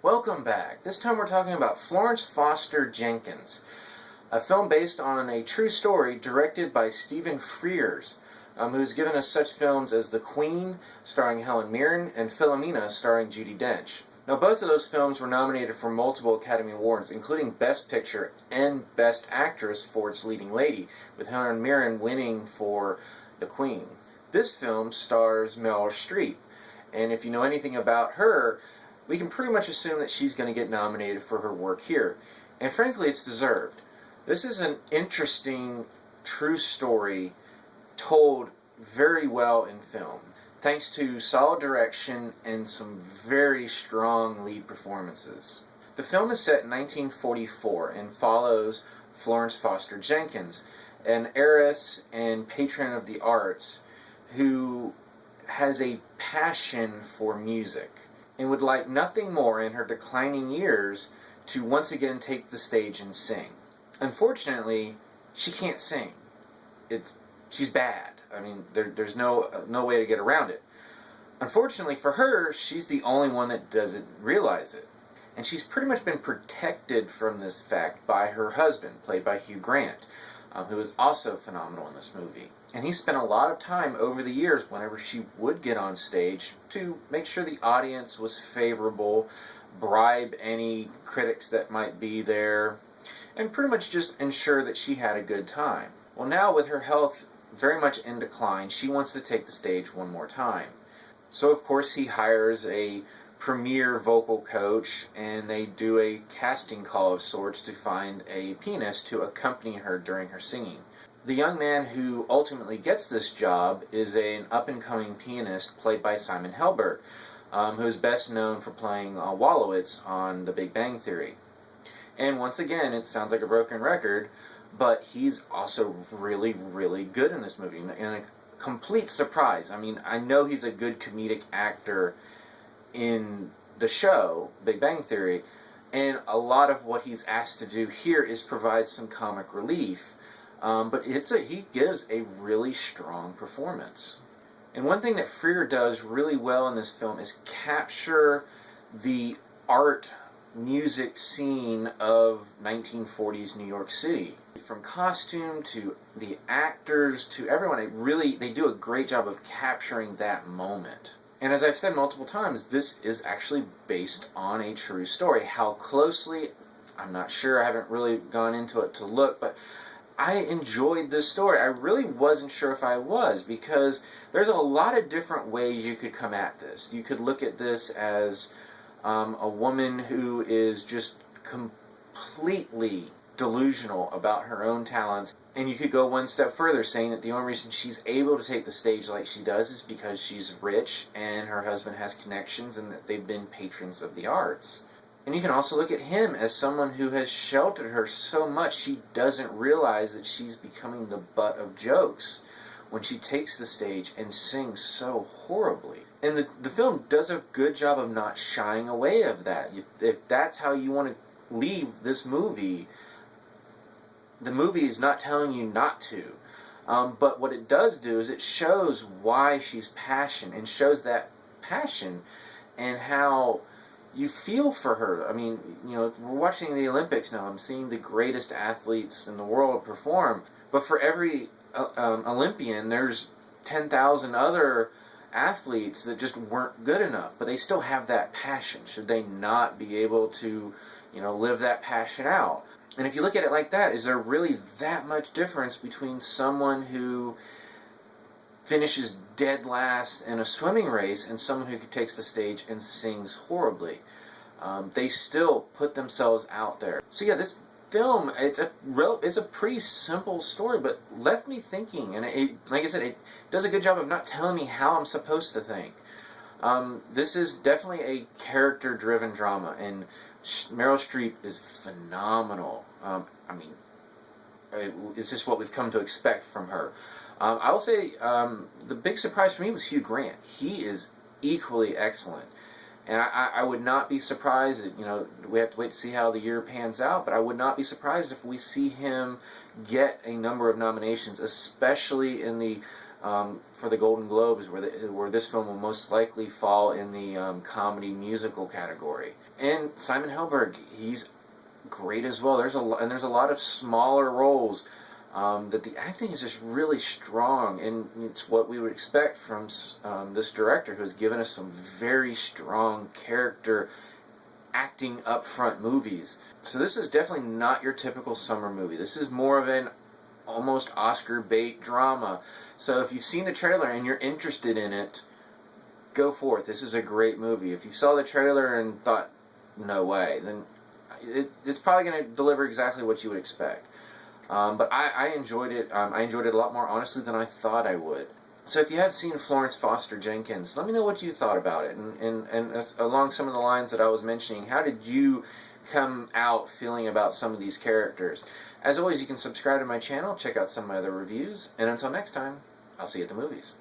Welcome back. This time we're talking about Florence Foster Jenkins, a film based on a true story directed by Stephen Frears, who's given us such films as The Queen, starring Helen Mirren, and Philomena, starring Judi Dench. Now, both of those films were nominated for multiple Academy Awards, including Best Picture and Best Actress for its leading lady, with Helen Mirren winning for The Queen. This film stars Meryl Streep, and if you know anything about her, we can pretty much assume that she's going to get nominated for her work here. And frankly, it's deserved. This is an interesting, true story told very well in film, thanks to solid direction and some very strong lead performances. The film is set in 1944 and follows Florence Foster Jenkins, an heiress and patron of the arts who has a passion for music and would like nothing more in her declining years to once again take the stage and sing. Unfortunately, she can't sing. She's bad. I mean, there's no way to get around it. Unfortunately for her, she's the only one that doesn't realize it. And she's pretty much been protected from this fact by her husband, played by Hugh Grant, who is also phenomenal in this movie. And he spent a lot of time over the years, whenever she would get on stage, to make sure the audience was favorable, bribe any critics that might be there, and pretty much just ensure that she had a good time. Well, now with her health very much in decline, she wants to take the stage one more time. So of course he hires a premier vocal coach, and they do a casting call of sorts to find a pianist to accompany her during her singing. The young man who ultimately gets this job is an up-and-coming pianist played by Simon Helberg, who is best known for playing Wolowitz on The Big Bang Theory. And once again, it sounds like a broken record, but he's also really, really good in this movie, and a complete surprise. I mean, I know he's a good comedic actor in the show, Big Bang Theory, and a lot of what he's asked to do here is provide some comic relief. But he gives a really strong performance. And one thing that Frears does really well in this film is capture the art music scene of 1940s New York City. From costume to the actors to everyone, they do a great job of capturing that moment. And as I've said multiple times, this is actually based on a true story. How closely, I'm not sure, I haven't really gone into it to look, but I enjoyed this story. I really wasn't sure if I was, because there's a lot of different ways you could come at this. You could look at this as a woman who is just completely delusional about her own talents, and you could go one step further, saying that the only reason she's able to take the stage like she does is because she's rich and her husband has connections and that they've been patrons of the arts. And you can also look at him as someone who has sheltered her so much she doesn't realize that she's becoming the butt of jokes when she takes the stage and sings so horribly. And the film does a good job of not shying away of that. If that's how you want to leave this movie, the movie is not telling you not to. But what it does do is it shows why she's passionate, and shows that passion and how you feel for her. I mean, we're watching the Olympics now. I'm seeing the greatest athletes in the world perform. But for every Olympian, there's 10,000 other athletes that just weren't good enough. But they still have that passion. Should they not be able to, live that passion out? And if you look at it like that, is there really that much difference between someone who finishes dead last in a swimming race and someone who takes the stage and sings horribly? They still put themselves out there. So yeah, this film, it's a pretty simple story, but left me thinking, and like I said, it does a good job of not telling me how I'm supposed to think. This is definitely a character-driven drama, and Meryl Streep is phenomenal. It's just what we've come to expect from her. I will say the big surprise for me was Hugh Grant. He is equally excellent. And I would not be surprised, we have to wait to see how the year pans out, but I would not be surprised if we see him get a number of nominations, especially in the for the Golden Globes, where this film will most likely fall in the comedy musical category. And Simon Helberg, he's great as well. There's a lot of smaller roles that the acting is just really strong, and it's what we would expect from this director, who has given us some very strong character acting upfront movies. So this is definitely not your typical summer movie. This is more of an almost Oscar bait drama. So if you've seen the trailer and you're interested in it, go for it. This is a great movie. If you saw the trailer and thought, no way, then it's probably going to deliver exactly what you would expect. But I enjoyed it. I enjoyed it a lot more, honestly, than I thought I would. So if you have seen Florence Foster Jenkins, let me know what you thought about it. And along some of the lines that I was mentioning, how did you come out feeling about some of these characters? As always, you can subscribe to my channel, check out some of my other reviews, and until next time, I'll see you at the movies.